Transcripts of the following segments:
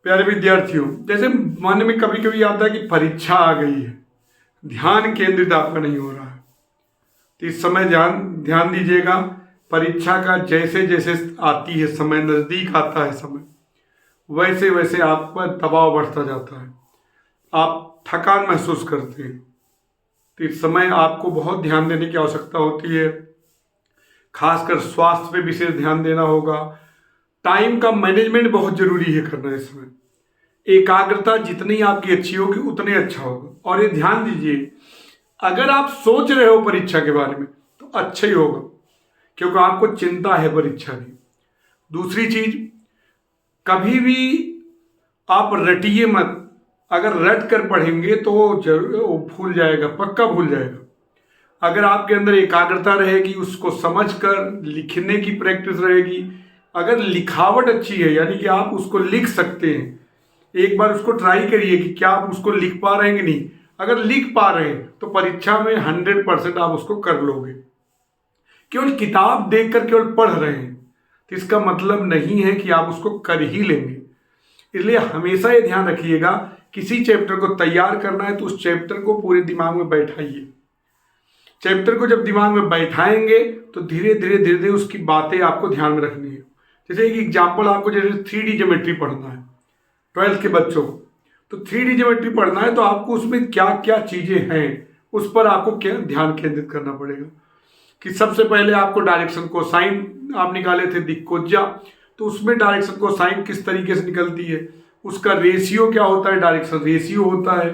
प्यारे विद्यार्थियों, जैसे मन में कभी कभी आता है कि परीक्षा आ गई है, ध्यान केंद्रित आपका नहीं हो रहा है, तो इस समय ध्यान ध्यान दीजिएगा। परीक्षा का जैसे जैसे आती है समय, नज़दीक आता है समय, वैसे वैसे आप पर दबाव बढ़ता जाता है, आप थकान महसूस करते हैं। तो इस समय आपको बहुत ध्यान देने की आवश्यकता होती है, खासकर स्वास्थ्य पे विशेष ध्यान देना होगा। टाइम का मैनेजमेंट बहुत जरूरी है करना इस समय। एकाग्रता जितनी आपकी अच्छी होगी उतने अच्छा होगा। और ये ध्यान दीजिए, अगर आप सोच रहे हो परीक्षा के बारे में तो अच्छा ही होगा, क्योंकि आपको चिंता है परीक्षा की। दूसरी चीज, कभी भी आप रटिए मत। अगर रट कर पढ़ेंगे तो जरूर वो भूल जाएगा, पक्का भूल जाएगा। अगर आपके अंदर एकाग्रता रहेगी, उसको समझकर लिखने की प्रैक्टिस रहेगी, अगर लिखावट अच्छी है यानी कि आप उसको लिख सकते हैं, एक बार उसको ट्राई करिए कि क्या आप उसको लिख पा रहे हैं कि नहीं। अगर लिख पा रहे हैं तो परीक्षा में 100% आप उसको कर लोगे। केवल किताब देखकर केवल पढ़ रहे हैं तो इसका मतलब नहीं है कि आप उसको कर ही लेंगे। इसलिए हमेशा ये ध्यान रखिएगा, किसी चैप्टर को तैयार करना है तो उस चैप्टर को पूरे दिमाग में बैठाइए। चैप्टर को जब दिमाग में बैठाएंगे तो धीरे धीरे धीरे धीरे उसकी बातें आपको ध्यान में रखनी है। जैसे एक एग्जाम्पल, आपको जैसे 3D ज्योमेट्री पढ़ना है 12th के बच्चों को, तो 3D ज्योमेट्री पढ़ना है तो आपको उसमें क्या क्या चीजें हैं उस पर आपको क्या ध्यान केंद्रित करना पड़ेगा। कि सबसे पहले आपको डायरेक्शन कोसाइन आप निकाले थे दिक्कोज्जा, तो उसमें डायरेक्शन कोसाइन किस तरीके से निकलती है, उसका रेशियो क्या होता है, डायरेक्शन रेशियो होता है।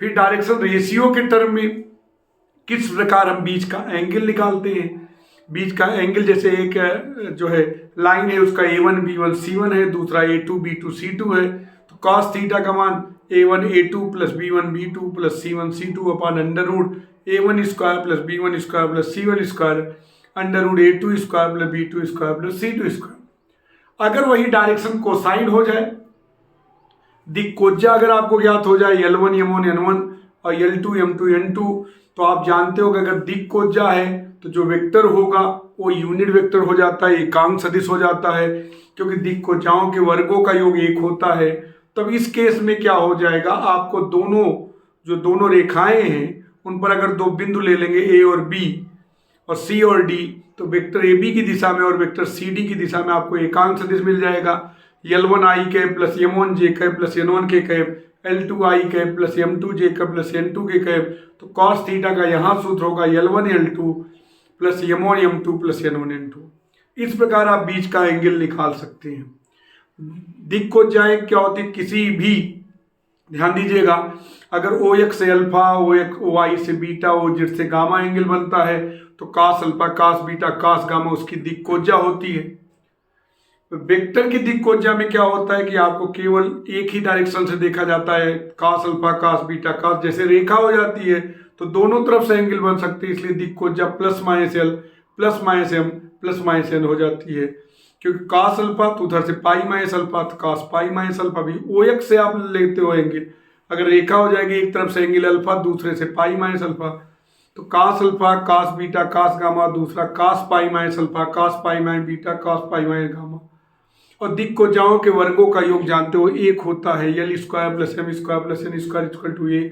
फिर डायरेक्शन रेशियो के टर्म में किस प्रकार हम बीच का एंगल निकालते हैं। बीच का एंगल जैसे एक जो है लाइन है, उसका A1 B1 C1 है, दूसरा A2 B2 C2 है, तो cos थीटा का मान A1 A2 plus B1 B2 plus C1 C2 upon under root A1 square plus B1 square plus C1 square under root A2 square plus B2 square plus C2 square. अगर वही direction cosine हो जाए, दिक्कोज्जा अगर आपको ज्ञात हो जाए L1 M1 N1 और L2 M2 N2, तो आप जानते हो कि अगर दिक्कोज्जा है तो जो वेक्टर होगा वो यूनिट वेक्टर हो जाता है, एकांक सदिश हो जाता है, क्योंकि दिक्कोज्जाओं के वर्गों का योग 1 होता है। तब इस केस में क्या हो जाएगा, आपको दोनों रेखाएं हैं उन पर अगर 2 बिंदु ले लेंगे A और B और C और D, तो वेक्टर AB की दिशा में और वेक्टर CD की दिशा में आपको एकांक सदिश मिल जाएगा। L1 I cap plus M1 J cap plus N1 के cap, L2 I cap plus M2 J cap plus N2 के कैप। तो cos थीटा का यहाँ सूत्र होगा L1 L2 plus M1 M2 plus N1 N2। इस प्रकार आप बीच का एंगल निकाल सकते हैं। दिक्कोज्जाएं क्या होती है, किसी भी, ध्यान दीजिएगा, अगर OX से अल्फा, OY से बीटा, OZ से गामा एंगल बनता है तो cos alpha cos beta cos gamma उसकी दिक्कोज्जा होती है। वेक्टर की दिक्कोज्जा में क्या होता है कि आपको केवल एक ही डायरेक्शन से देखा जाता है, cos alpha cos beta cos, जैसे रेखा हो जाती है तो दोनों तरफ से एंगल बन सकती है, इसलिए दिक्कोज्जा plus minus L plus minus M plus minus N हो जाती है। क्योंकि cos अल्फा तो उधर से पाई माइनस अल्फा, तो cos पाई माइनस अल्फा भी OX से आप लेते हो एंगल। अगर रेखा हो जाएगी एक तरफ से एंगल अल्फा, दूसरे से पाई माइनस अल्फा, तो cos alpha cos beta cos gamma, दूसरा cos pi minus alpha cos pi minus beta cos pi minus gamma. और दिक्कोज्जाओं के वर्गों का योग जानते हो 1 होता है, L square plus M square plus N square equal to 1।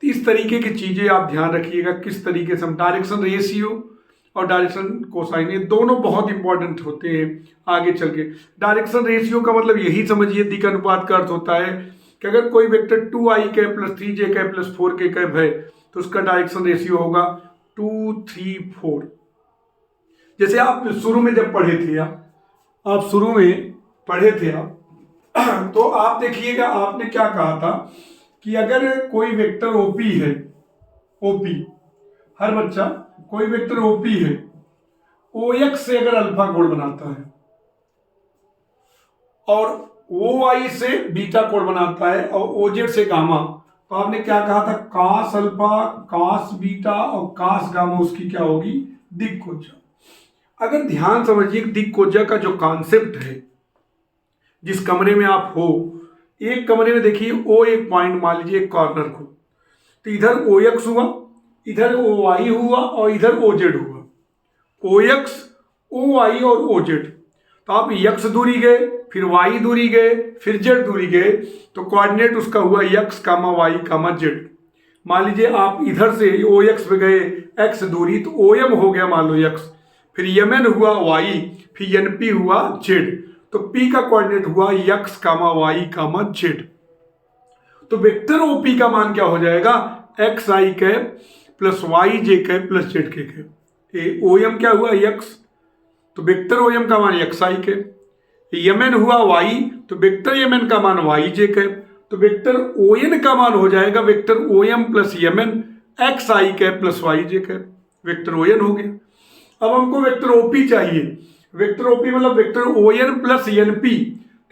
तो इस तरीके की चीजें आप ध्यान रखिएगा, किस तरीके से हम डायरेक्शन रेशियो और डायरेक्शन कोसाइन, ये दोनों बहुत इंपॉर्टेंट होते हैं आगे चल के। डायरेक्शन रेशियो का मतलब यही समझिए, दिक् अनुपात का अर्थ होता है कि अगर कोई vector 2I cap plus 3J cap plus 4K cap है तो उसका डायरेक्शन रेशियो होगा 2 3 4। जैसे आप शुरू में जब पढ़े थे, आप शुरू में पढ़े थे तो आप देखिएगा, आपने क्या कहा था कि अगर कोई वेक्टर OP है, OP हर बच्चा, कोई वेक्टर OP है, OX से अगर अल्फा कोण बनाता है और OY से बीटा कोण बनाता है और OZ से गामा, तो आपने क्या कहा था, cos अल्फा cos बीटा और cos गामा उसकी क्या होगी, दिक्कोज्जा। अगर ध्यान समझिए, दिक्कोज्जा का जो कॉन्सेप्ट है, जिस कमरे में आप हो, एक कमरे में देखिए O एक पॉइंट मान लीजिए, एक कॉर्नर को, तो इधर OX हुआ, इधर OY हुआ और इधर OZ हुआ। OX OY और OZ, तो आप x दूरी गए फिर y दूरी गए, फिर z दूरी गए, तो कोऑर्डिनेट उसका हुआ x, y, z। मान लीजिए आप इधर से OX पे गए x दूरी, तो OM हो गया मान लो x, फिर MN हुआ y, फिर NP हुआ z, तो P का कोऑर्डिनेट हुआ x, y, z। तो वेक्टर OP का मान क्या हो जाएगा, xi cap plus yj cap plus zk cap. OM क्या हुआ x, तो वेक्टर OM का मान xi कैप, MN हुआ y, तो वेक्टर MN का मान yj कैप, तो वेक्टर ON का मान हो जाएगा vector OM plus MN xi cap plus yj cap, vector ON हो गया। अब हमको वेक्टर OP चाहिए, वेक्टर OP मतलब वेक्टर ON प्लस NP,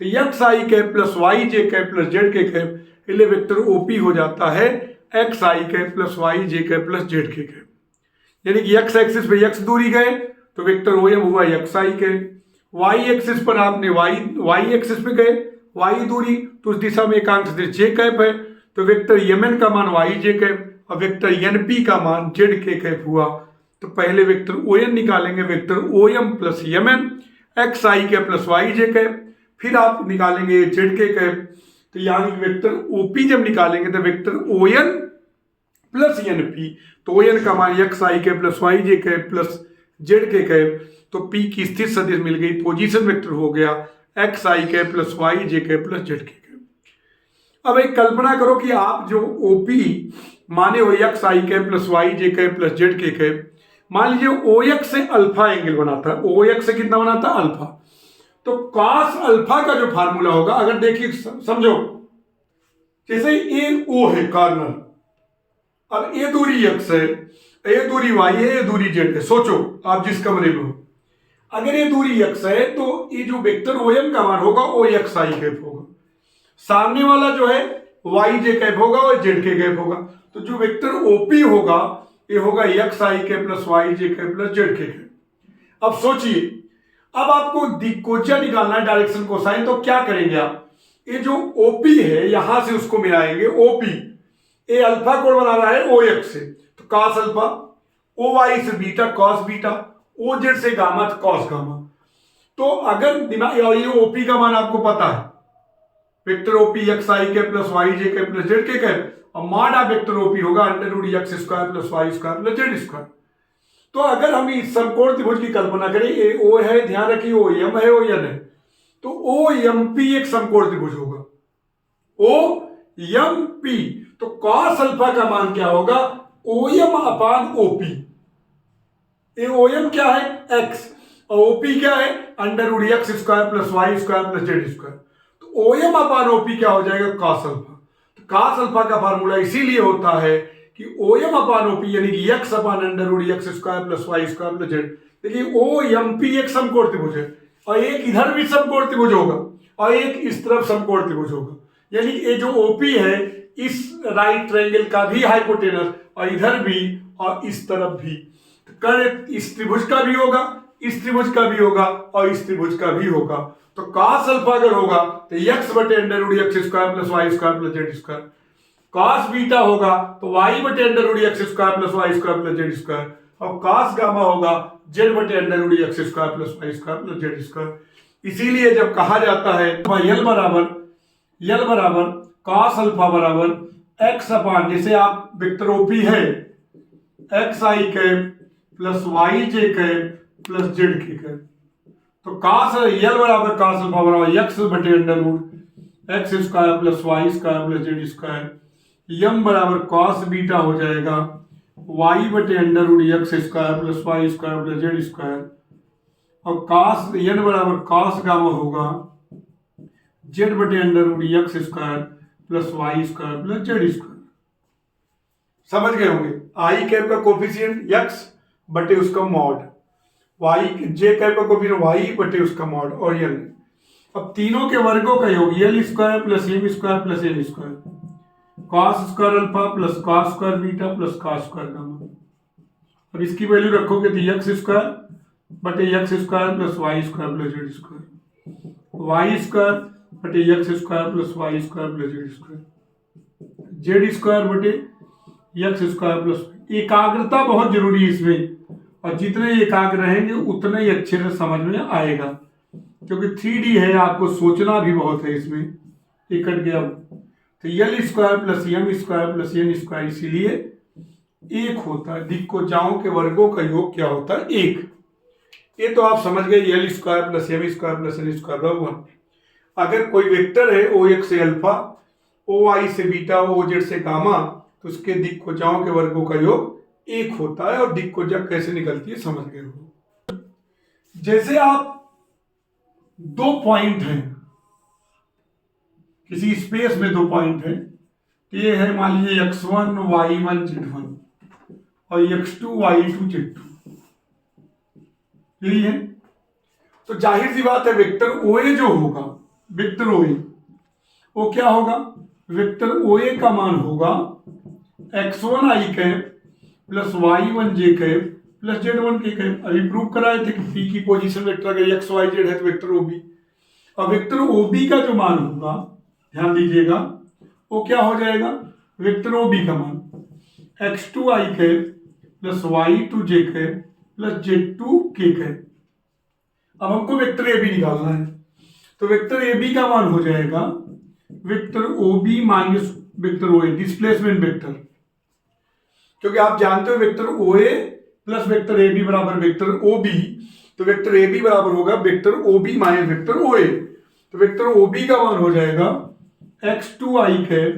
तो xi cap plus yj cap plus zk cap, इसलिए वेक्टर OP हो जाता है xi cap plus yj cap plus zk cap. यानी कि x एक्सिस पे x दूरी गए तो वेक्टर OM हुआ xi कैप, y एक्सिस पर आपने y एक्सिस पे गए y दूरी, तो उस दिशा में एकांक सदिश j कैप है, तो वेक्टर mn का मान yj कैप और वेक्टर np का मान zk कैप हुआ। तो पहले वेक्टर ON निकालेंगे, vector OM plus MN xi cap plus yj cap, फिर आप निकालेंगे zk कैप। तो यानी वेक्टर OP जब निकालेंगे तो वेक्टर ON प्लस NP, तो ON का मान xi cap plus yj cap plus zk cap, तो P की स्थित सदिश मिल गई, पोजीशन वेक्टर हो गया xi cap plus yj cap plus zk cap. अब एक कल्पना करो कि आप जो OP माने हो xi cap plus yj cap plus zk cap, मान लीजिए OX से अल्फा एंगल बनाता है, OX से कितना बनाता है अल्फा, तो cos अल्फा का जो फार्मूला होगा, अगर देखिए समझो जैसे AO है कॉर्नर, अब ए दूरी x है, ए दूरी y है, ए दूरी z है। सोचो आप जिस कमरे में हो, अगर ये दूरी x है तो ये जो वेक्टर OM का मान होगा वो xi कैप होगा, सामने वाला जो है yj कैप होगा और zk कैप होगा, तो जो वेक्टर OP होगा ये होगा xi cap plus yj cap plus zk cap. अब सोचिए, अब आपको दिक्कोजा निकालना है, डायरेक्शन कोसाइन, तो क्या करेंगे आप, ये जो OP है यहां से उसको मिलाएंगे OP, ये अल्फा कोण बना रहा है OX से, तो cos अल्फा, OY से बीटा cos बीटा, OZ से गामा तो cos गामा। तो अगर दिमाग, ये OP का मान आपको पता है, वेक्टर OP xi के प्लस yj के प्लस zk के, और मान आप वेक्टर OP होगा under root x square plus y square plus z square. तो अगर हम इस समकोण त्रिभुज की कल्पना करें, ये O है, ध्यान रखिए OM है, ON है, तो OMP एक समकोण त्रिभुज होगा, OMP। तो cos अल्फा का मान क्या होगा, OM अपान OP। ये OM क्या है x और OP क्या है under root x square plus y square plus z square, तो OM अपान OP क्या हो जाएगा cos अल्फा। तो cos अल्फा का फार्मूला इसीलिए होता है कि OM अपान OP यानी कि x upon under root x square plus y square plus z। देखिए OMP एक समकोण त्रिभुज है और एक इधर भी समकोण त्रिभुज होगा और एक इस तरफ समकोण त्रिभुज होगा, यानी ये जो OP है इस राइट ट्रायंगल का भी हाइपोटेनस और इधर भी और इस तरफ भी, कर्ण इस त्रिभुज का भी होगा, इस त्रिभुज का भी होगा और इस त्रिभुज का भी होगा। तो cos अल्फा अगर होगा तो x बटे under root x square plus y square plus z square, cos beta होगा तो y बटे under root x square plus y square plus z square, और cos गामा होगा z बटे under root x square plus y square plus z square. इसीलिए जब कहा जाता है L बराबर cos अल्फा बराबर x अपान, जैसे आप वेक्टर OP है xi cap plus yj cap plus zk cap, तो cos L बराबर cos अल्फा बराबर x बटे under root x square plus y square plus z square, m बराबर cos बीटा हो जाएगा y बटे under root x square plus y square plus z square, और cos n बराबर cos gamma होगा z बटे under root x square plus y square plus z square. समझ गए होंगे, आई कैप का कोफिशिएंट x बटे उसका मॉड, y जे कैप का कोफिशिएंट y बटे उसका मॉड और l। अब तीनों के वर्गों का योग l square plus m square plus n square, cos square alpha plus cos square beta plus cos square gamma, और इसकी वैल्यू रखोगे तो x स्क्वायर बटे x square plus y square plus z square, y square बटे x square plus y square plus z square, z square बटे x square plus. एकाग्रता बहुत जरूरी है इसमें, और जितने एकाग्र रहेंगे उतने ही अच्छे से समझ में आएगा। क्योंकि 3D है, आपको सोचना भी बहुत है इसमें। ये कट गया तो L square plus M square plus N square, इसीलिए एक होता है। दिक्कोजाओं के वर्गों का योग क्या होता है? एक। ये तो आप समझ गए, L square plus M square plus N square बराबर 1। अगर कोई वेक्टर है ओ एक्स से अल्फा, ओ आई से बीटा, ओ जेड से गामा, तो उसके दिक्कोजाओं के वर्गों का योग एक होता है। और दिक्कोजा कैसे निकलती है समझ गए हो। जैसे आप दो पॉइंट हैं, किसी स्पेस में दो पॉइंट है, तो ये है मान लीजिए x1 y1 z1 और x2 y2 z2, यही है। तो जाहिर सी बात है वेक्टर OA जो होगा, वेक्टर OA, वो क्या होगा? वेक्टर OA का मान होगा x1 i cap plus y1 j cap plus z1 k cap. अभी प्रूव कराए थे कि p की पोजीशन वेक्टर अगर x y z है तो वेक्टर OB, और वेक्टर OB का जो मान होगा, ध्यान दीजिएगा, वो क्या हो जाएगा? वेक्टर OB का मान x2 i cap plus y2 j cap plus z2 k cap. अब हमको वेक्टर AB निकालना है, तो वेक्टर AB का मान हो जाएगा vector OB minus vector OA, displacement vector. क्योंकि आप जानते हो vector OA plus vector AB बराबर वेक्टर OB, तो वेक्टर AB बराबर होगा vector OB minus vector OA। तो वेक्टर OB का मान हो जाएगा x2 i cap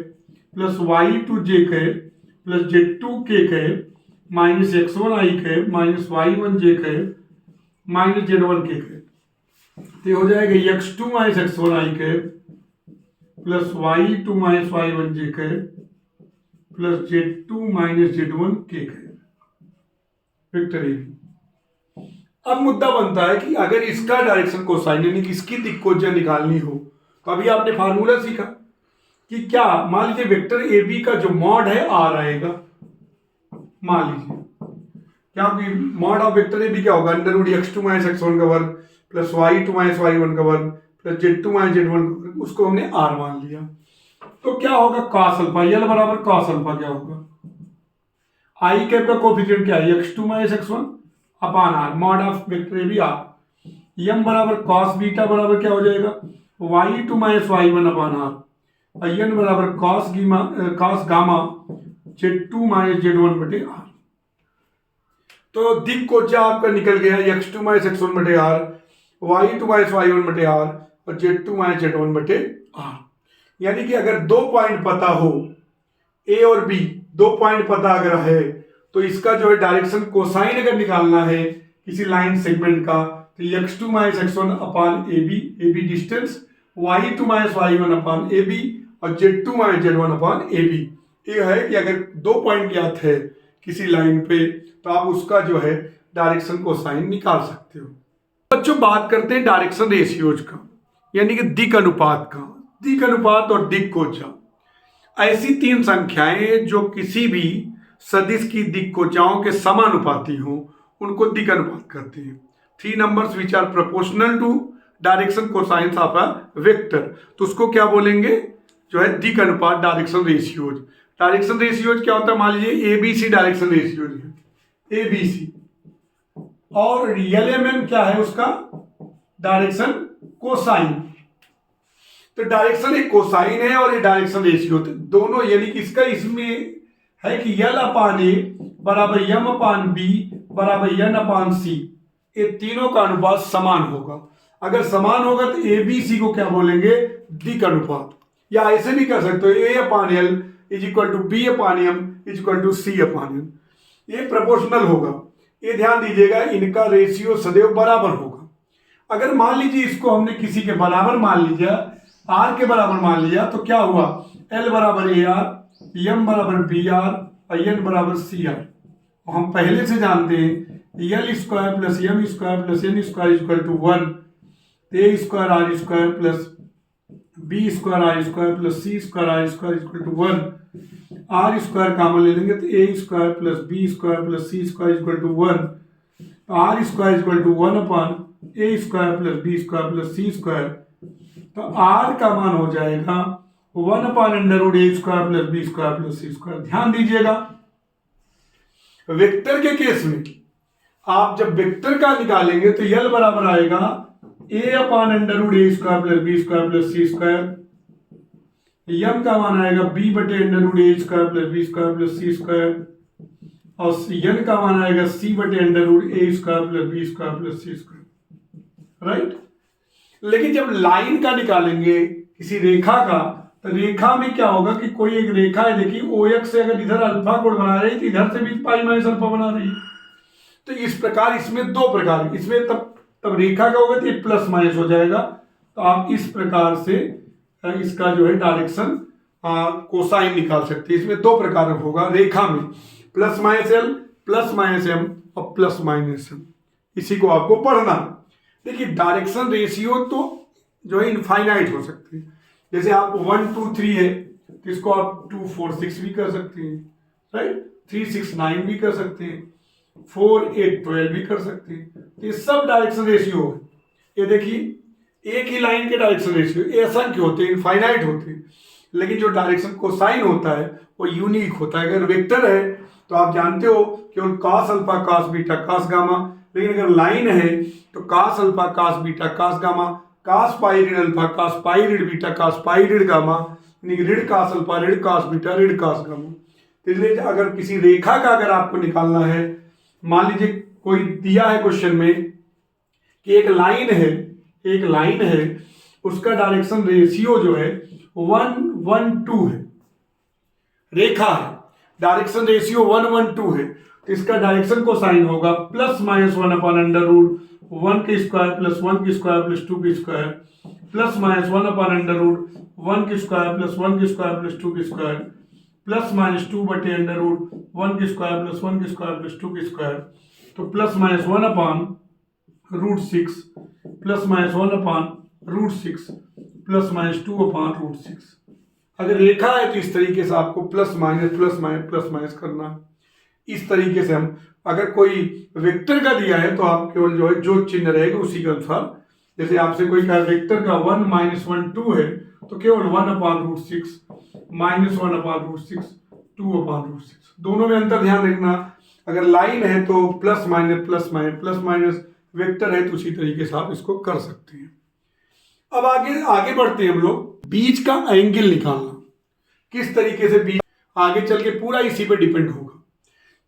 plus y2 j cap plus z2 k cap minus x1 i cap minus y1 j cap minus z1 k cap. तो हो जाएगा x2 minus x1 i cap plus y2 minus y1 j cap plus z2 minus z1 k cap, vector AB। अब मुद्दा बनता है कि अगर इसका डायरेक्शन कोसाइन यानी कि इसकी दिक्कोजा निकालनी हो, तो अभी आपने फार्मूला सीखा कि क्या, मान लीजिए वेक्टर AB का जो मॉड है R आएगा, मान लीजिए क्या कि मॉड ऑफ वेक्टर AB क्या होगा? Under root x2 minus x1 का वर्ग प्लस y2 माइनस y1 का वर्ग प्लस z2 माइनस z1 का वर्ग, उसको हमने R मान लिया। तो क्या होगा? cos अल्फा, यल बराबर cos अल्फा क्या होगा? आई कैप का कोफिशिएंट क्या है? x2 minus x1 upon R, mod of vector AB R। यम बराबर cos बीटा बराबर क्या हो जाएगा? y2 माइनस y1 अपान R, और n बराबर cos gamma z2 minus z1 बटे R। तो दिक्कोजा आपका निकल गया x2 माइनस x1 बटे R, y2 माइनस y1 बटे R और z2 माइनस z1 बटे R। यानी कि अगर दो पॉइंट पता हो, A और B, दो पॉइंट पता अगर है, तो इसका जो है डायरेक्शन कोसाइन अगर निकालना है किसी लाइन सेगमेंट का, तो x2 माइनस x1 अपान AB distance, y2 minus y1 अपान AB और z2 माइनस z1 अपान AB। ये है कि अगर दो पॉइंट ज्ञात है किसी लाइन पे, तो आप उसका जो है डायरेक्शन कोसाइन निकाल सकते हो। बच्चों बात करते हैं डायरेक्शन रेशियोज का, यानी कि दिक् अनुपात का। दिक् अनुपात और दिक्कोजा ऐसी तीन संख्याएं जो किसी भी सदिश की दिक्कोजाओं के समानुपाती हो, उनको दिक् अनुपात कहते हैं। 3 numbers which are proportional to direction cosines of a vector, तो उसको क्या बोलेंगे? जो है दिक् अनुपात, डायरेक्शन रेशियोज। डायरेक्शन रेशियोज क्या होता है? मान लीजिए ABC डायरेक्शन रेशियोज है, ABC, और LMN क्या है उसका? Direction cosine. तो डायरेक्शन एक कोसाइन है और ये डायरेक्शन रेशियो दोनों, यानी कि इसका इसमें है कि यल अपान ए बराबर यम अपान बी बराबर एन अपान सी, ये तीनों का अनुपात समान होगा। अगर समान होगा तो ABC को क्या बोलेंगे? दिक् अनुपात। या ऐसे भी कर सकते हो, A upon L is equal to B upon M is equal to C upon N, ये प्रोपोर्शनल होगा। ये ध्यान दीजिएगा, इनका रेशियो सदैव बराबर होगा। अगर मान लीजिए इसको हमने किसी के बराबर मान लिया, R के बराबर मान लिया, तो क्या हुआ? L बराबर AR, M बराबर BR और N बराबर CR। हम पहले से जानते हैं L square plus M square plus N square equal to 1, A square R square plus B square R square plus C square R square equal to 1। R square common ले लेंगे तो A square plus B square plus C square equal to 1। R square equal to 1 upon A square plus B square plus C square. तो R का मान हो जाएगा 1 अपान under root A square plus B square plus C square. ध्यान दीजिएगा, vector के case में आप जब वेक्टर का निकालेंगे तो यल बराबर आएगा A upon under root A square plus B square plus C square, M का मान आएगा बी बटे under root A square plus B square plus C square, और यन का मान आएगा सी बटे under root A square plus B square plus C square, right. लेकिन जब लाइन का निकालेंगे किसी रेखा का, तो रेखा में क्या होगा कि कोई एक रेखा है, देखिए ओ एक्स से अगर इधर अल्फा कोण बना रही है तो इधर से भी पाई माइनस अल्फा बना रही है। तो इस प्रकार इसमें दो प्रकार, इसमें तब रेखा का होगा तो ये प्लस माइनस हो जाएगा। तो आप इस प्रकार से इसका जो है डायरेक्शन कोसाइन निकाल सकते हैं। इसमें दो प्रकार होगा रेखा में, plus minus L, plus minus M और प्लस माइनस एम। इसी को आपको पढ़ना। देखिए डायरेक्शन रेशियो तो जो है इनफाइनाइट हो सकती है। जैसे आप 1 2 3 है तो इसको आप 2 4 6 भी कर सकते हैं, राइट। 3 6 9 भी कर सकते हैं, 4 8 12 भी कर सकते हैं। तो ये सब डायरेक्शन रेशियो है। ये देखिए एक ही लाइन के डायरेक्शन रेशियो ये असंख्य होते हैं, इनफाइनाइट होते हैं। लेकिन जो डायरेक्शन कोसाइन होता है वो यूनिक होता है। अगर वेक्टर है तो आप जानते हो केवल cos alpha cos beta cos gamma, लेकिन अगर लाइन है तो cos alpha cos beta cos gamma, cos pi ऋण अल्फा कॉस पाई ऋण बीटा कॉस पाई ऋण गामा, यानी ऋण कॉस अल्फा ऋण कॉस बीटा ऋण कॉस गामा। इसलिए अगर किसी रेखा का अगर आपको निकालना है, मान लीजिए कोई दिया है क्वेश्चन में कि एक लाइन है उसका डायरेक्शन रेशियो जो है 1 1 2 है, रेखा है डायरेक्शन रेशियो 1 1 2 है, तो इसका डायरेक्शन कोसाइन होगा plus minus 1 upon under root 1 के स्क्वायर प्लस 1 के स्क्वायर प्लस 2 के square, plus minus 1 upon under root 1 के स्क्वायर प्लस 1 के स्क्वायर प्लस 2 के स्क्वायर, प्लस माइनस 2 बटे अंडर रूट 1 के स्क्वायर प्लस 1 के स्क्वायर प्लस 2 के स्क्वायर, तो plus minus 1 upon root 6 plus minus 1 upon root 6 plus minus 2 upon root 6। अगर रेखा है तो इस तरीके से आपको प्लस माइनस करना है। इस तरीके से हम, अगर कोई वेक्टर का दिया है तो आप केवल जो है जो चिन्ह रहेगा उसी के अनुसार, जैसे आपसे कोई कहा वेक्टर का 1 - 1 2 है तो केवल 1 upon root 6 minus 1 upon root 6 2 upon root 6। दोनों में अंतर ध्यान रखना। अगर लाइन है तो प्लस माइनस, वेक्टर है तो उसी तरीके से आप इसको कर सकते हैं। अब आगे बढ़ते हैं हम लोग। बीच का एंगल निकालना किस तरीके से, बीच आगे चल के पूरा इसी पे डिपेंड होगा।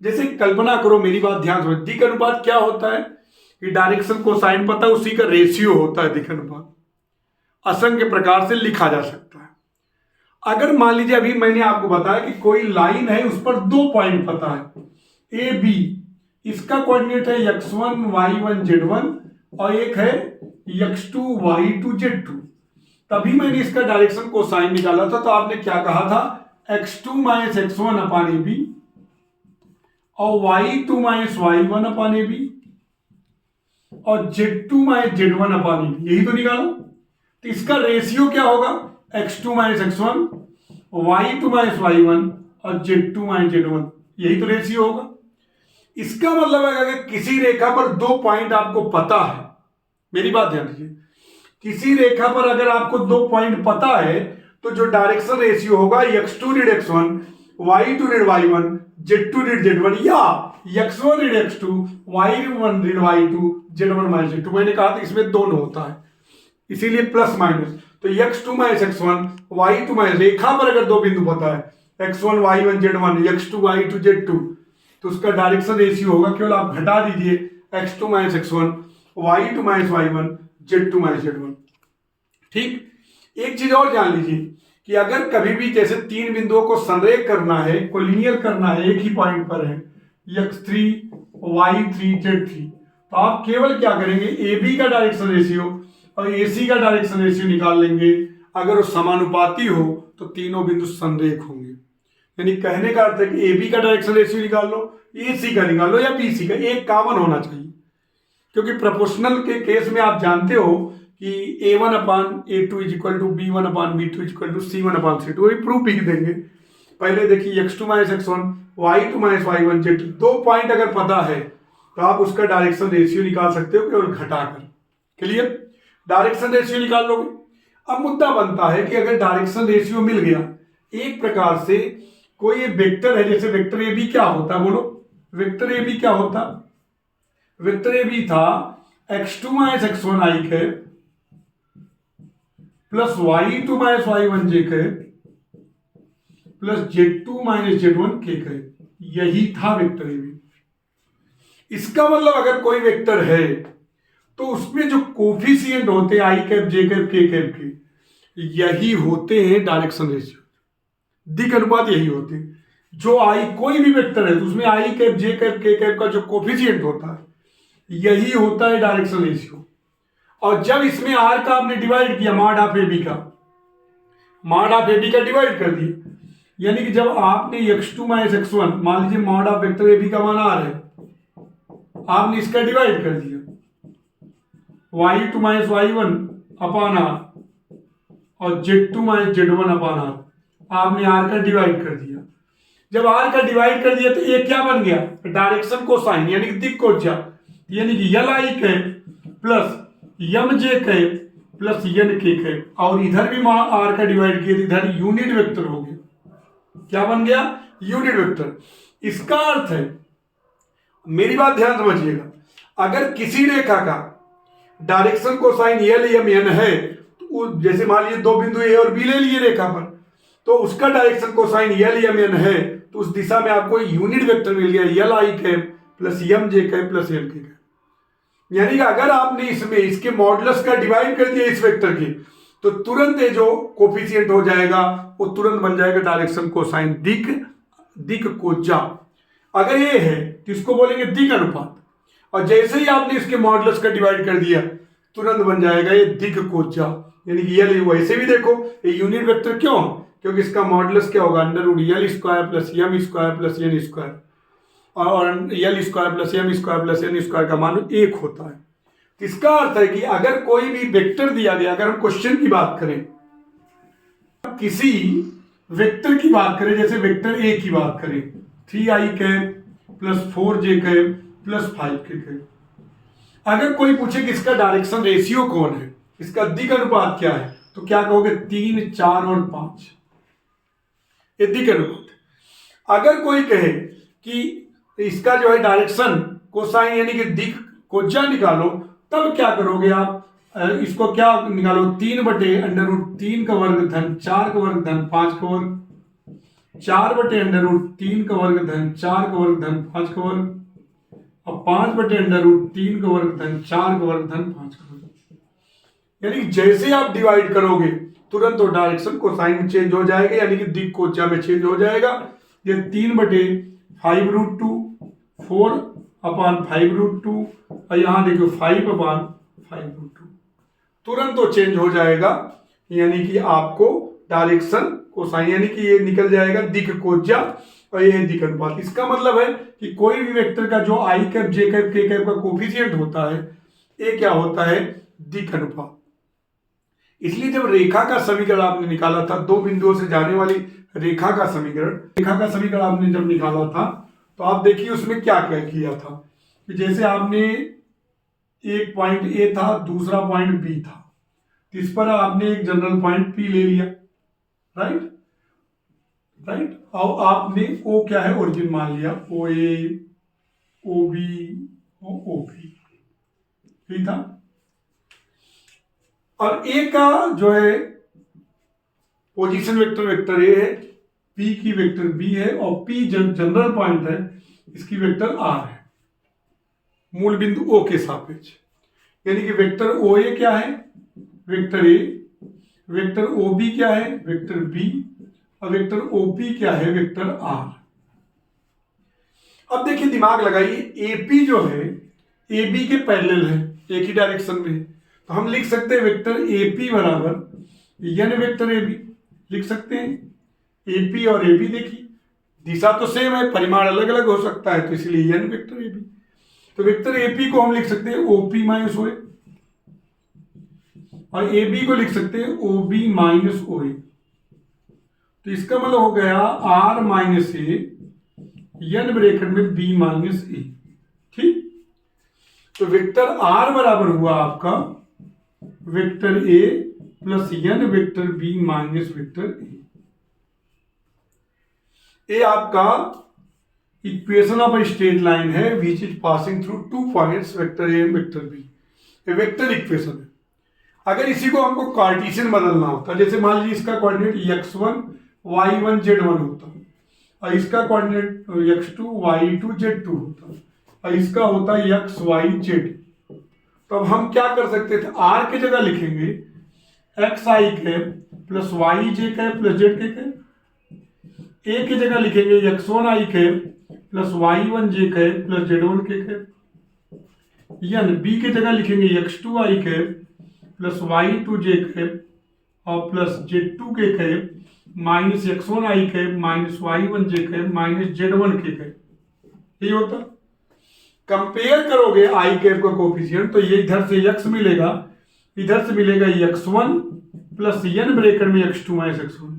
जैसे कल्पना करो, मेरी बात ध्यान से, दिक् अनुपात क्या होता है कि डायरेक्शन कोसाइन पता है उसी का रेशियो होता है। दिक् अनुपात असंख्य प्रकार से लिखा जा सकता है। अगर मान लीजिए अभी मैंने आपको बताया कि कोई लाइन है उस पर 2 पॉइंट पता है ए बी, इसका कोऑर्डिनेट है x1 y1 z1 और एक है x2 y2 z2। तभी मैंने इसका डायरेक्शन कोसाइन निकाला था। तो आपने क्या कहा था, x2 - x1 upon A B और y2 - y1 upon A B और z2 - z1 upon A B, यही तो निकाला। तो इसका रेशियो क्या होगा, x2 - x1 y2 - y1 और z2 - z1, यही तो रेशियो होगा। इसका मतलब है कि किसी रेखा पर 2 पॉइंट आपको पता है, मेरी बात ध्यान दीजिए, किसी रेखा पर अगर आपको 2 पॉइंट पता है तो जो डायरेक्शन रेशियो होगा x2 ऋण x1 y2 ऋण y1 z2 ऋण z1 या x1 ऋण x2 y1 ऋण y2 z1 - z2। मैंने कहा था इसमें दोनों होता है, इसीलिए प्लस माइनस। तो x2 - x1 y2 - रेखा पर अगर 2 बिंदु पता है x1 y1 z1 x2 y2 z2, तो उसका डायरेक्शन रेशियो होगा, केवल आप घटा दीजिए x2 - x1 y2 - y1 z2 - z1। ठीक। एक चीज और जान लीजिए कि अगर कभी भी जैसे 3 बिंदुओं को संरेख करना है, कोलिनियर करना है, एक ही पॉइंट पर है x3 y3 z3, तो आप केवल क्या करेंगे, ए बी का डायरेक्शन रेशियो और ए सी का डायरेक्शन रेशियो निकाल लेंगे। अगर वो समानुपाती हो तो तीनों बिंदु संरेख होंगे। यानी कहने का अर्थ है कि ए बी का डायरेक्शन रेशियो निकाल लो, ए सी का निकाल लो या बी सी का, एक कॉमन होना चाहिए। क्योंकि प्रोपोर्शनल के केस में आप जानते हो कि a1 upon a2 is equal to b1 upon b2 is equal to c1 upon c2, वही प्रूफ भी देंगे। पहले देखिए x2 - x1 y2 - y1 z2, 2 point अगर पता है तो आप उसका डायरेक्शन रेशियो निकाल सकते हो केवल घटाकर। क्लियर, डायरेक्शन रेशियो निकाल लोगे। अब मुद्दा बनता है कि अगर डायरेक्शन रेशियो मिल गया, एक प्रकार से कोई वेक्टर है, जैसे वेक्टर ए बी क्या होता है, बोलो वेक्टर ए बी क्या होता, वेक्टर ए बी था x2 - x1 i है plus y2 minus y1 j cap plus z2 minus z1 k cap, यही था वेक्टर ए बी। इसका मतलब अगर कोई वेक्टर है तो उसमें जो कोफिशिएंट होते हैं आई कैप जे कैप के कैप के, यही होते हैं डायरेक्शन रेशियो, दिक् अनुपात यही होते हैं। जो आई कोई भी वेक्टर है तो उसमें आई कैप जे कैप के कैप का जो कोफिशिएंट होता है यही होता है डायरेक्शन रेशियो। और जब इसमें आर का आपने डिवाइड किया मॉड ऑफ ए बी का, मॉड ऑफ ए बी का डिवाइड कर दिया, यानी कि जब आपने x2 माइनस x1, मान लीजिए mod of vector A B का मान आर है, आपने इसका डिवाइड कर दिया y2 minus y1 upon R और z2 minus z1 upon R, आपने आर का डिवाइड कर दिया। जब आर का डिवाइड कर दिया तो ये क्या बन गया, डायरेक्शन कोसाइन यानी कि दिक् कोज्या, यानी कि यल आई कैप प्लस यम जे कैप प्लस यन के कैप, और इधर भी आर का डिवाइड किया तो इधर यूनिट वेक्टर हो गया। क्या बन गया, यूनिट वेक्टर। इसका अर्थ है, मेरी बात ध्यान समझिएगा, अगर किसी रेखा का डायरेक्शन कोसाइन यल यम एन है तो जैसे मान लीजिए दो बिंदु ए और बी ले लिए रेखा पर, तो उसका डायरेक्शन कोसाइन यल यम एन है तो उस दिशा में आपको यूनिट वेक्टर मिल गया यल आई कैप प्लस यम जे कैप प्लस एन के कैप। यानी कि अगर आपने इसमें इसके मॉडुलस का डिवाइड कर दिया इस वेक्टर के, तो तुरंत ये जो कोफिशिएंट हो जाएगा वो तुरंत बन जाएगा डायरेक्शन कोसाइन दिक् कोज्या। अगर ये है तो इसको बोलेंगे दिक् अनुपात, और जैसे ही आपने इसके मॉडुलस का डिवाइड कर दिया तुरंत बन जाएगा ये दिक् कोज्या। यानी कि यल, वैसे भी देखो ये यूनिट वेक्टर क्यों, क्योंकि इसका मॉडुलस क्या होगा, under root l square plus m square plus N square, और l square plus M square plus N square का मान 1 होता है। तो इसका अर्थ है कि अगर कोई भी वेक्टर दिया गया, अगर हम क्वेश्चन की बात करें, किसी वेक्टर की बात करें, जैसे वेक्टर ए की बात करें 3i cap plus 4j cap plus 5k cap, अगर कोई पूछे कि इसका डायरेक्शन रेशियो कौन है, इसका दिक् अनुपात क्या है, तो क्या कहोगे 3, 4 और 5, ये दिक् अनुपात। अगर कोई कहे कि इसका जो है डायरेक्शन कोसाइन यानी कि दिक् कोज्या निकालो, तब क्या करोगे आप, इसको क्या निकालो 3 बटे अंडर रूट 3 का वर्ग धन 4 का वर्ग धन 5 का वर्ग, 4 बटे अंडर रूट 3 का वर्ग धन 4 का वर्ग धन 5 का वर्ग, और 5 बटे अंडर रूट 3 का वर्ग धन 4 का वर्ग धन 5 का वर्ग। यानी जैसे आप डिवाइड करोगे तुरंत वो डायरेक्शन कोसाइन में चेंज हो जाएगा, यानी कि दिक् कोज्या में चेंज हो जाएगा। ये 3 बटे 5 रूट 2 4 अपॉन 5 रूट 2, और यहां देखो 5 अपॉन 5 रूट 2, तुरंत तो चेंज हो जाएगा, यानी कि आपको डायरेक्शन कोसाइन यानी कि ये निकल जाएगा दिक् कोज्या और ये दिक् अनुपात। इसका मतलब है कि कोई भी वेक्टर का जो आई कैप जे कैप के कैप का कोफिशिएंट होता है, ये क्या होता है, दिक् अनुपात। इसलिए जब रेखा का समीकरण आपने निकाला था, दो बिंदुओं से जाने वाली रेखा का समीकरण आपने जब निकाला था, तो आप देखिए उसमें क्या क्या किया था कि जैसे आपने एक पॉइंट ए था, दूसरा पॉइंट बी था, तो इस पर आपने एक जनरल पॉइंट पी ले लिया, राइट, और आपने ओ क्या है ओरिजिन मान लिया, ओ ए, ओ बी, ओ बी, ठीक था। और ए का जो है पोजीशन वेक्टर ए है, पी की वेक्टर बी है, और पी जनरल पॉइंट है, इसकी वेक्टर आर है, मूल बिंदु ओ के सापेक्ष। यानी कि वेक्टर ओ ए क्या है, vector A, vector O B क्या है, वेक्टर बी, और वेक्टर ओ पी क्या है, वेक्टर आर। अब देखिए दिमाग लगाइए, एपी जो है ए बी के पैरेलल है, एक ही डायरेक्शन में है, तो हम लिख सकते हैं वेक्टर एपी बराबर एन वेक्टर ए बी, लिख सकते हैं। एपी और ए बी देखिए दिशा तो सेम है, परिमाण अलग अलग हो सकता है, तो इसलिए एन वेक्टर ए बी। तो वेक्टर एपी को हम लिख सकते हैं ओपी माइनस ओ ए, और ए बी को लिख सकते हैं ओ बी माइनस ओ ए। तो इसका मतलब हो गया R minus A N bracket में बी माइनस ए, ठीक। तो वेक्टर आर बराबर हुआ आपका vector A plus N vector B minus vector A. ये आपका इक्वेशन ऑफ स्ट्रेट लाइन है which is passing through 2 points vector A and vector B, ये वेक्टर इक्वेशन है। अगर इसी को हमको कार्टेशियन बदलना होता, जैसे मान लीजिए इसका कोऑर्डिनेट x1 y1 z1 होता और इसका कोऑर्डिनेट x2 y2 z2 होता और इसका होता x y z, तो अब हम क्या कर सकते थे, r की जगह लिखेंगे एक्स आई कैप प्लस वाई जे कैप प्लस जेड के कैप, ए की जगह लिखेंगे x1 आई cap plus y1 j cap plus z1 k cap, यानी बी की जगह लिखेंगे x2 आई कैप प्लस y2 जे कैप और प्लस z2 के कैप माइनस x1 आई cap minus y1 j cap minus z1 k cap, यही होता। कंपेयर करोगे आई cap का कोफिशिएंट तो ये इधर से x मिलेगा, इधर से मिलेगा x1 प्लस n ब्रैकेट में x2 माइनस x1,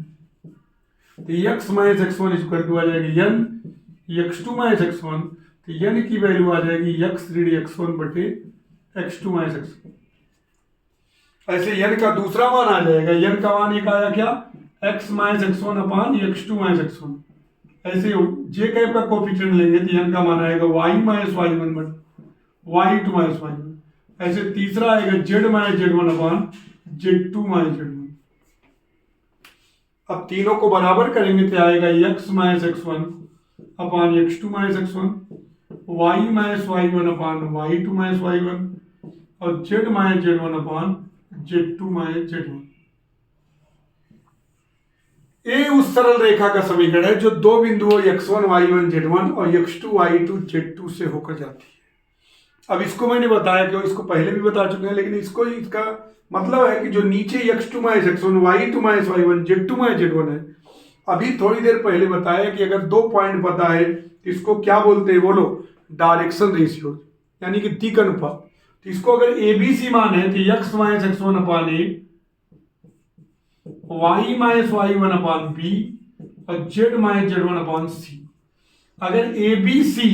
तो x minus x1 equal to आ जाएगी n x2 माइनस x1, तो n की वैल्यू आ जाएगी x ऋण x1 बटे x2 माइनस x1। ऐसे n का दूसरा मान आ जाएगा, n का मान एक आया क्या, x माइनस x1 अपान x2 माइनस x1। ऐसे जे कैप का कोफिशिएंट लेंगे तो n का मान आएगा y माइनस y1 बटे y2 माइनस y1। ऐसे तीसरा आएगा z माइनस z1 अपान z2 माइनस z1। अब तीनों को बराबर करेंगे तो आएगा x माइनस x1 अपान x2 minus x1, y minus y1 अपान y2 माइनस y1 और z माइनस z1 अपान z2 माइनस z1। ये उस सरल रेखा का समीकरण है जो दो बिंदुओं x1 y1 z1 और x2 y2 z2 से होकर जाती है। अब इसको मैंने बताया कि इसको पहले भी बता चुके हैं, लेकिन इसको इसका मतलब है कि जो नीचे x2 minus x1 y2 minus y1 z2 minus z1 है, अभी थोड़ी देर पहले बताया कि अगर 2 पॉइंट पता है तो इसको क्या बोलते हैं, बोलो, डायरेक्शन रेशियो, यानी कि दिक् अनुपात। तो इसको अगर ABC मान है तो x माइनस x1 अपान ए, y माइनस y1 अपान बी और z माइनस z1 अपान सी। अगर ABC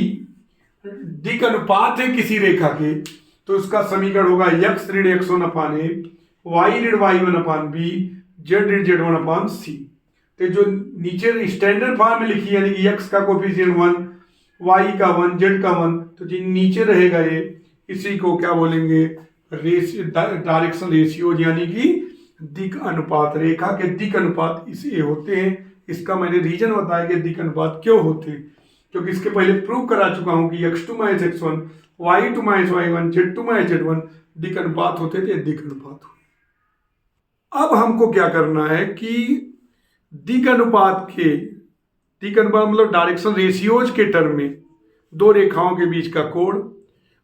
दिक् अनुपात है किसी रेखा के तो उसका समीकरण होगा x ऋण x1 अपान ए, y ऋण y1 अपान बी, z ऋण z1 अपान सी। तो जो नीचे स्टैंडर्ड फॉर्म में लिखी यानी कि x का कोफिशिएंट 1, y का 1, z का 1, तो जो नीचे रहेगा ये, इसी को क्या बोलेंगे, डायरेक्शन रेशियो, यानी कि दिक् अनुपात। रेखा के दिक् अनुपात इसे होते हैं। इसका मैंने रीजन बताया कि दिक् अनुपात क्यों होते हैं, क्योंकि इसके पहले प्रूव करा चुका हूं कि x2 minus x1 y2 minus y1 z2 minus z1 दिक् अनुपात होते थे, दिक् अनुपात हो। अब हमको क्या करना है कि दिक् अनुपात मतलब डायरेक्शन रेशियोज के टर्म में दो रेखाओं के बीच का कोण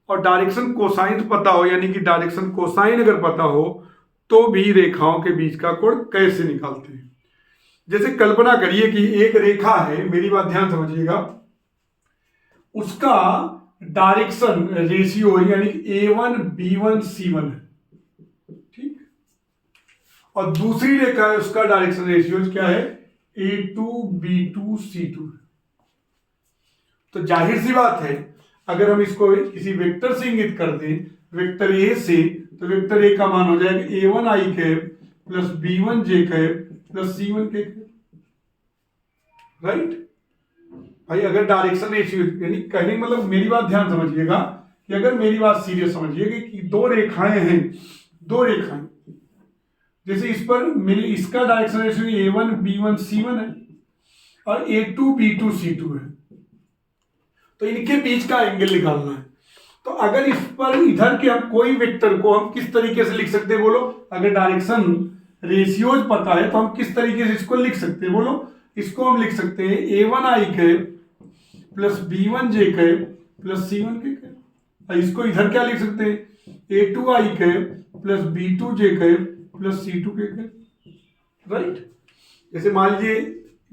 और डायरेक्शन कोसाइन पता हो, यानी कि डायरेक्शन कोसाइन अगर पता हो तो भी रेखाओं के बीच का कोण कैसे निकालते हैं। जैसे कल्पना करिए कि एक रेखा है, मेरी बात ध्यान समझिएगा, उसका डायरेक्शन रेशियो यानी A1 B1 C1 है, ठीक, और दूसरी रेखा है उसका डायरेक्शन रेशियो क्या है, A2 B2 C2 है। तो जाहिर सी बात है अगर हम इसको किसी वेक्टर से इंगित कर दें, वेक्टर ए से, तो वेक्टर ए का मान हो जाएगा A1 आई कैप प्लस B1 जे कैप प्लस C1 के कैप, राइट भाई। अगर डायरेक्शन रेशियो यानी कहने मतलब मेरी बात ध्यान समझिएगा कि अगर मेरी बात सीरियस समझिएगा कि दो रेखाएं हैं, दो रेखाएं, जैसे इस पर मेरी इसका direction ratio A1 B1 C1 है और A2 B2 C2 है, तो इनके बीच का एंगल निकालना है। तो अगर इस पर इधर के हम कोई वेक्टर को हम किस तरीके से लिख सकते हैं, बोलो, अगर डायरेक्शन रेशियोज पता है तो हम किस तरीके से इसको लिख सकते हैं, बोलो। इसको हम लिख सकते हैं A1 आई कैप प्लस B1 जे कैप प्लस C1 के कैप, और इसको इधर क्या लिख सकते हैं, A2 आई कैप प्लस B2 जे कैप प्लस C2 के कैप, राइट। जैसे मान लीजिए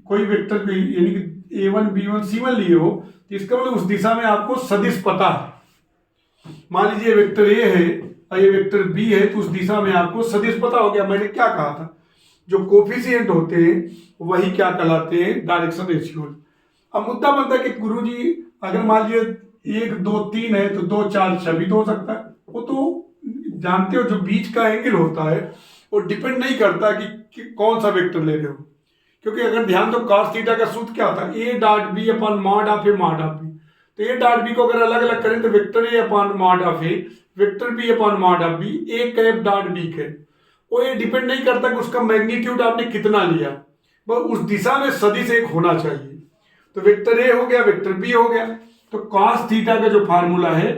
कोई वेक्टर को यानी कि A1 B1 C1 लिए हो तो इसका मतलब उस दिशा में आपको सदिश पता है। मान लीजिए वेक्टर ए है और ये वेक्टर बी है, तो उस दिशा में आपको सदिश पता हो गया। मैंने क्या कहा था, जो कोफिशिएंट होते हैं वही क्या कहलाते हैं, डायरेक्शन रेशियो। अब मुद्दा बनता है कि गुरुजी अगर मान लीजिए 1 2 3 है तो 2 4 6 भी तो हो सकता है। वो तो जानते हो जो बीच का एंगल होता है वो डिपेंड नहीं करता कि कौन सा वेक्टर ले रहे हो, क्योंकि अगर ध्यान दो cos थीटा का सूत्र क्या होता है, A dot B upon mod of A mod of B. तो ए डॉट बी को अगर अलग अलग करें तो vector A upon mod of A, vector B upon mod of B, A cap dot B cap. वो ये डिपेंड नहीं करता कि उसका मैग्नीट्यूड आपने कितना लिया, बस उस दिशा में सदिश एक होना चाहिए। तो वेक्टर ए हो गया, वेक्टर बी हो गया। तो कॉस थीटा का जो फार्मूला है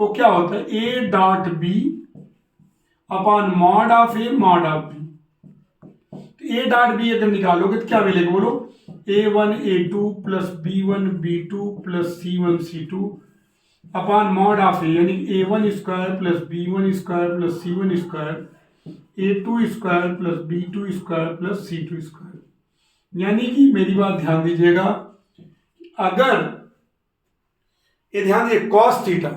वो क्या होता है, A dot B upon mod of A mod of B. तो ए डॉट बी अगर निकालोगे तो क्या मिलेगा बोलो, a1 a2 plus b1 b2 plus c1 c2 upon mod of a, यानी a1 square plus b1 square plus c1 square a2 square plus b2 square plus c2 square. यानी कि मेरी बात ध्यान दीजिएगा, अगर ये ध्यान दीजिए कॉस थीटा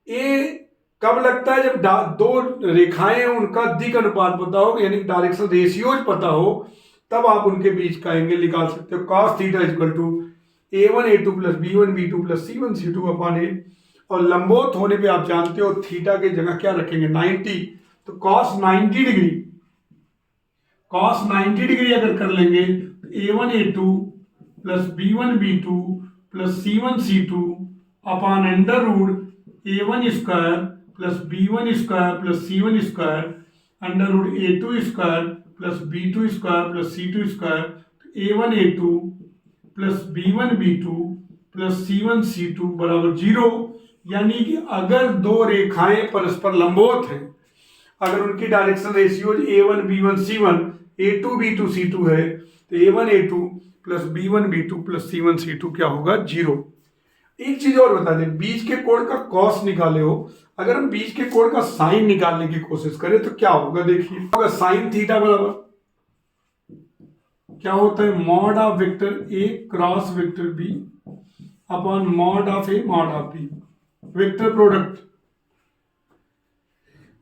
ए कब लगता है, जब दो रेखाएं उनका दिक अनुपात पता हो, यानी डायरेक्शन रेशियोज पता हो, तब आप उनके बीच का एंगल निकाल सकते हो। Cos theta equal to a1 a2 plus b1 b2 plus c1 c2 upon a, और लंबवत होने पे आप जानते हो थीटा के जगह क्या रखेंगे 90, तो कॉस 90 डिग्री, कॉस 90 डिग्री अगर कर लेंगे तो a1 a2 plus b1 b2 plus c1 c2 upon under root a1 square plus b1 square plus c1 square under root a2 square plus b2 square plus c2 square, a1 a2 plus b1 b2 plus c1 c2 बराबर 0। यानी कि अगर दो रेखाएं परस्पर लंबवत हैं, अगर उनकी direction ratios a1 b1 c1 a2 b2 c2 है, तो a1 a2 plus b1 b2 plus c1 c2 क्या होगा 0। एक चीज और बता दें, बीच के कोण का कॉस निकाले हो, अगर हम बीच के कोण का साइन निकालने की कोशिश करें तो क्या होगा, देखिए होगा साइन थीटा बराबर क्या होता है, mod of vector A cross vector B upon mod of A mod of B, vector product.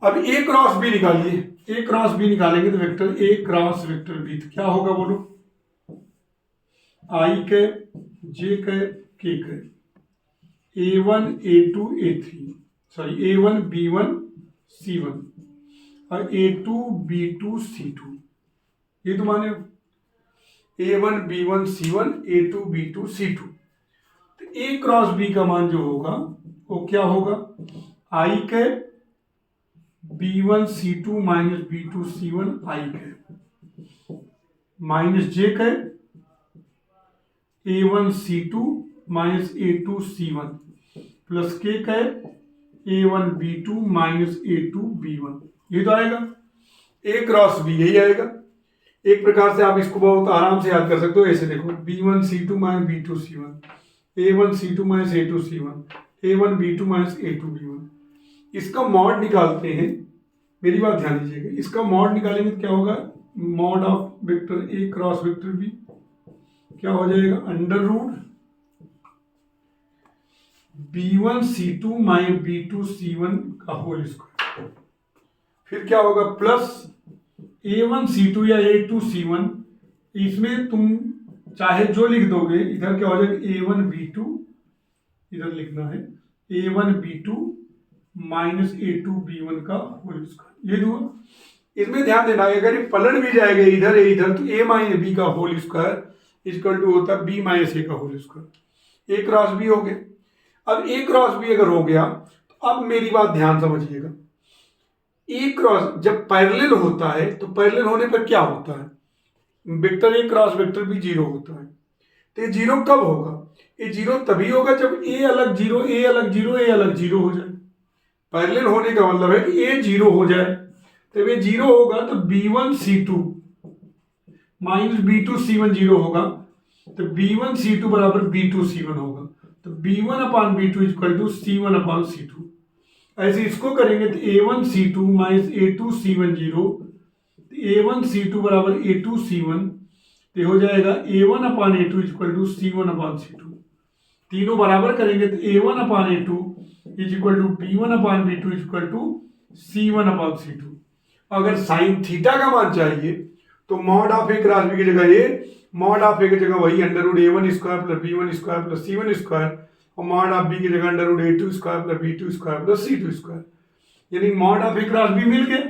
अब ए क्रॉस बी निकालिए, ए क्रॉस बी निकालेंगे तो vector A cross vector B तो क्या होगा बोलो, आई के जे के a1 a2 a3 sorry a1 b1 c1 और a2 b2 c2, ये तो माने a1 b1 c1 a2 b2 c2। तो a क्रॉस b का मान जो होगा वो क्या होगा, i के b1 c2 minus b2 c1 i के माइनस j के a1 c2 minus a2 c1 plus के का a1 b2 minus a2 b1, ये तो आएगा a क्रॉस b, यही आएगा। एक प्रकार से आप इसको बहुत आराम से याद कर सकते हो, ऐसे देखो b1 c2 minus b2 c1 a1 c2 minus a2 c1 a1 b2 minus a2 b1। इसका मॉड निकालते हैं, मेरी बात ध्यान दीजिएगा, इसका मॉड निकालेंगे तो क्या होगा, mod of vector A cross vector B क्या हो जाएगा, under root b1 c2 minus b2 c1 का होल स्क्वायर, फिर क्या होगा प्लस a1 c2 या a2 c1, इसमें तुम चाहे जो लिख दोगे, इधर क्या हो जाएगा a1 b2, इधर लिखना है a1 b2 minus a2 b1 का होल स्क्वायर, ये दो। इसमें ध्यान देना है अगर ये पलट भी जाएगा इधर इधर तो a माइनस b का होल स्क्वायर इक्वल टू होता है b माइनस a का whole square, a cross b हो गया। अब ए क्रॉस बी अगर हो गया तो अब मेरी बात ध्यान समझिएगा, ए क्रॉस जब पैरेलल होता है तो पैरेलल होने पर क्या होता है, वेक्टर ए क्रॉस वेक्टर भी 0 होता है। तो ये 0 कब होगा, ये 0 तभी होगा जब ए अलग 0 ए अलग 0 ए अलग 0 हो जाए। पैरेलल होने का मतलब है कि ए 0 हो जाए, तो ये 0 होगा तो b1 c2 minus b2 c1 0 होगा, तो b1 c2 बराबर b2 c1 होगा, तो b1 upon b2 equal to c1 upon c2। ऐसे इसको करेंगे तो a1 c2 minus a2 c1 0, a1 c2 बराबर a2 c1, तो हो जाएगा a1 अपॉन a2 equal to c1 upon c2। तीनों बराबर करेंगे तो a1 अपॉन a2 is equal to b1 upon b2 equal to c1 upon c2। अगर साइन थीटा का मान चाहिए तो mod of a cross b की जगह ये, मॉड ऑफ ए की जगह वही under root a1 square plus b1 square plus c1 square, और मॉड ऑफ बी की जगह under root a2 square plus b2 square plus c2 square. यानी mod of a cross B मिल गए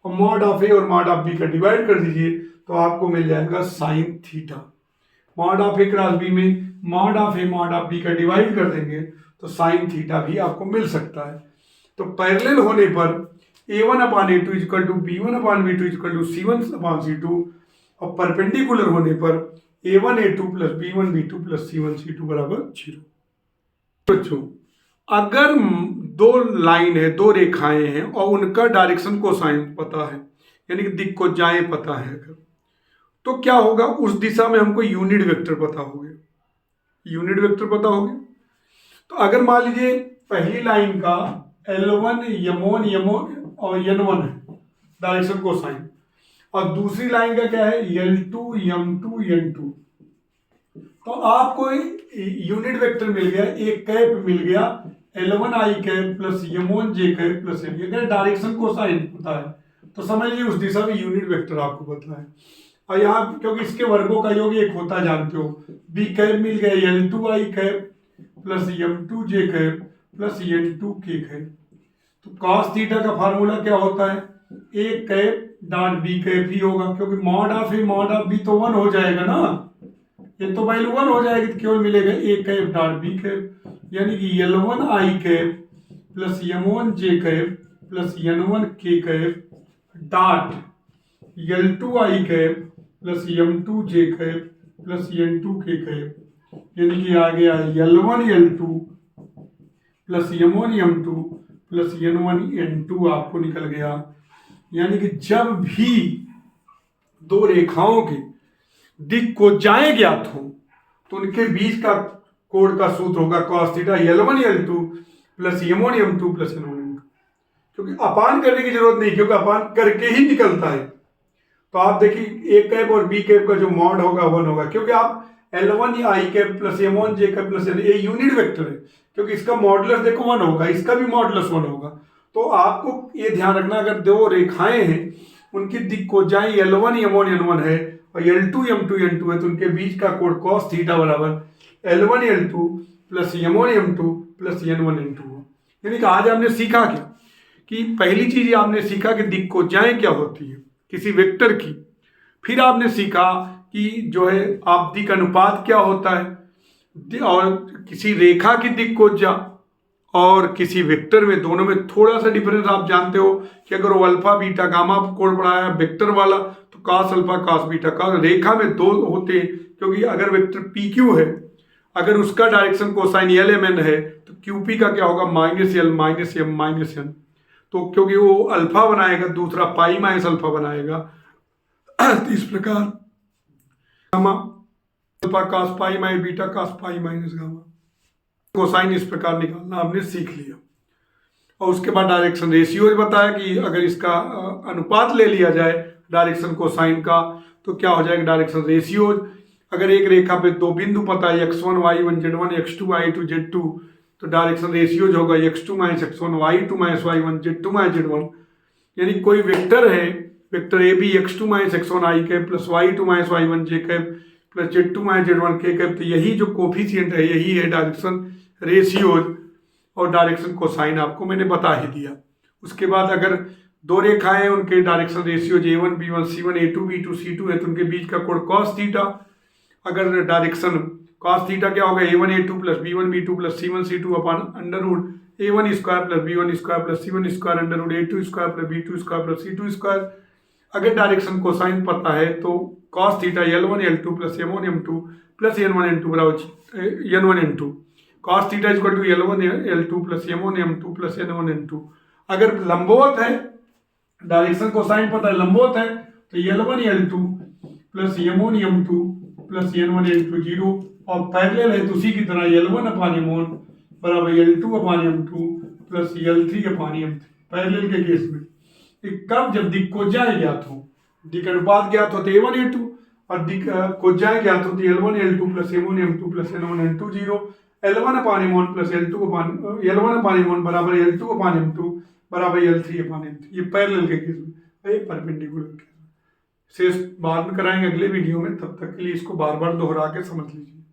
और mod of a और mod of b का divide कर दीजिए तो आपको मिल जाएगा sine theta. Mod of a cross b में mod of A mod of b का डिवाइड कर देंगे तो साइन थीटा भी आपको मिल सकता है। तो पैरेलल होने पर A1 upon A2 equal to B1 upon B2 equal to C1 upon C2, और परपेंडिकुलर होने पर A1 A2 plus B1 B2 plus C1 C2 बराबर 0। बच्चों, अगर दो लाइन है, दो रेखाएं हैं और उनका डायरेक्शन कोसाइन पता है, यानी कि दिक्कोजाएं पता है, अगर तो क्या होगा, उस दिशा में हमको यूनिट वेक्टर पता हो गया, यूनिट वेक्टर पता हो गया। तो अगर मान लीजिए पहली लाइन का L1 M1 M1 और N1 है डायरेक्शन कोसाइन, और दूसरी लाइन का क्या है L2 M2 N2, तो आपको यूनिट वेक्टर मिल गया, एक कैप मिल गया L1 I cap plus M1 J cap plus N, अगर डायरेक्शन कोसाइन पता है तो समझ लीजिए उस दिशा में यूनिट वेक्टर आपको पता है। और यहाँ क्योंकि इसके वर्गों का योग एक होता है जानते हो, बी कैप मिल गया L2 I cap plus M2 J cap plus N2 K cap. तो cos थीटा का फार्मूला क्या होता है, A cap dot B cap ही होगा, क्योंकि mod of A mod of B तो 1 हो जाएगा ना, ये तो वैल्यू 1 हो जाएगी, तो केवल मिलेगा ए कैप डॉट बी कैप, यानी कि L1 I cap plus M1 J cap plus N1 K cap dot L2 I cap plus M2 J cap plus N2 K cap, यानी कि आ गया L1 L2 plus M1 M2 plus N1 N2 आपको निकल गया। यानी कि जब भी दो रेखाओं के दिक्कोजाएं ज्ञात हो तो उनके बीच का कोण का सूत्र होगा cos theta L1 L2 plus M1 M2 plus N1 N2, क्योंकि अपान करने की जरूरत नहीं, क्योंकि अपान करके ही निकलता है। तो आप देखिए ए कैप और बी कैप का जो मॉड होगा 1 होगा, क्योंकि आप L1 या I cap plus M1 J cap plus ये यूनिट वेक्टर है, क्योंकि इसका मॉडुलस देखो 1 होगा, इसका भी मॉडुलस 1 होगा। तो आपको ये ध्यान रखना, अगर दो रेखाएं हैं उनकी दिक्कोजाएं L1 M1 N1 है और L2 M2 N2 है, तो उनके बीच का कोण cos थीटा बराबर L1 L2 plus M1 M2 plus N1 N2 हो। यानी कि आज आपने सीखा क्या, कि पहली चीज आपने सीखा कि दिक्कोजाएं क्या होती है किसी वेक्टर की, फिर आपने सीखा कि जो है आपदिक अनुपात क्या होता है, और किसी रेखा की दिक्कोजा और किसी वेक्टर में, दोनों में थोड़ा सा डिफरेंस आप जानते हो कि अगर वो अल्फा बीटा गामा कोण पढ़ाया वेक्टर वाला तो cos alpha cos beta, cos रेखा में दो होते हैं, क्योंकि अगर वेक्टर पी क्यू है, अगर उसका डायरेक्शन कोसाइन LMN है तो QP का क्या होगा minus L minus M minus N, तो क्योंकि वो अल्फा बनाएगा, दूसरा पाई माइनस अल्फा बनाएगा। तो इस प्रकार gamma alpha cos pi minus beta cos pi minus gamma, cosine इस प्रकार निकालना आपने सीख लिया। और उसके बाद डायरेक्शन रेशियो बताया कि अगर इसका अनुपात ले लिया जाए डायरेक्शन कोसाइन का तो क्या हो जाएगा डायरेक्शन रेशियो। अगर एक रेखा पे दो बिंदु पता है x1 y1 z1 x2 y2 z2, तो डायरेक्शन रेशियो जो होगा x2 minus x1 y2 minus y1 z2 minus z1, यानी कोई वेक्टर है, vector A B x2 minus x1 i cap plus y2 minus y1 j cap plus z2 minus z1 k cap, तो यही जो coefficient है यही है direction ratios, और डायरेक्शन कोसाइन आपको मैंने बता ही दिया। उसके बाद अगर दो रेखाएं उनके direction ratio A1 B1 C1 A2 B2 C2 है तो उनके बीच का कोण cos थीटा, अगर डायरेक्शन cos थीटा क्या होगा A1 A2 plus B1 B2 plus C1 C2 upon under root A1 square plus B1 square plus C1 square under root A2 square plus B2 square plus C2 square. अगर direction cosine पता है तो cos theta L1 L2 plus M1 M2 plus N1 N2 बराबर N1 N2, cos theta equal to L1 L2 plus M1 M2 plus N1 N2। अगर लंबवत है, direction cosine पता है, लंबवत है तो L1 L2 plus M1 M2 plus N1 N2 0, और पैरेलल है तो उसी की तरह L1 अपान M1 बराबर L2 अपान M2 प्लस L3 अपान M3। पैरेलल के केस में कब, जब दिक्कोजाएं ज्ञात हो, दिक् अनुपात ज्ञात होते A1 A2 और दिक्कोजाएं ज्ञात होती L1 L2 plus M1 M2 plus N1 N2 0, L1 अपान M1 प्लस L1 अपान M1 बराबर L2 अपान M2 बराबर L3 अपान M3, ये पैरेलल के केस में, ये परपेंडिकुलर के केस में। शेष बाद में कराएंगे अगले वीडियो में, तब तक के लिए इसको बार बार दोहरा के समझ लीजिए।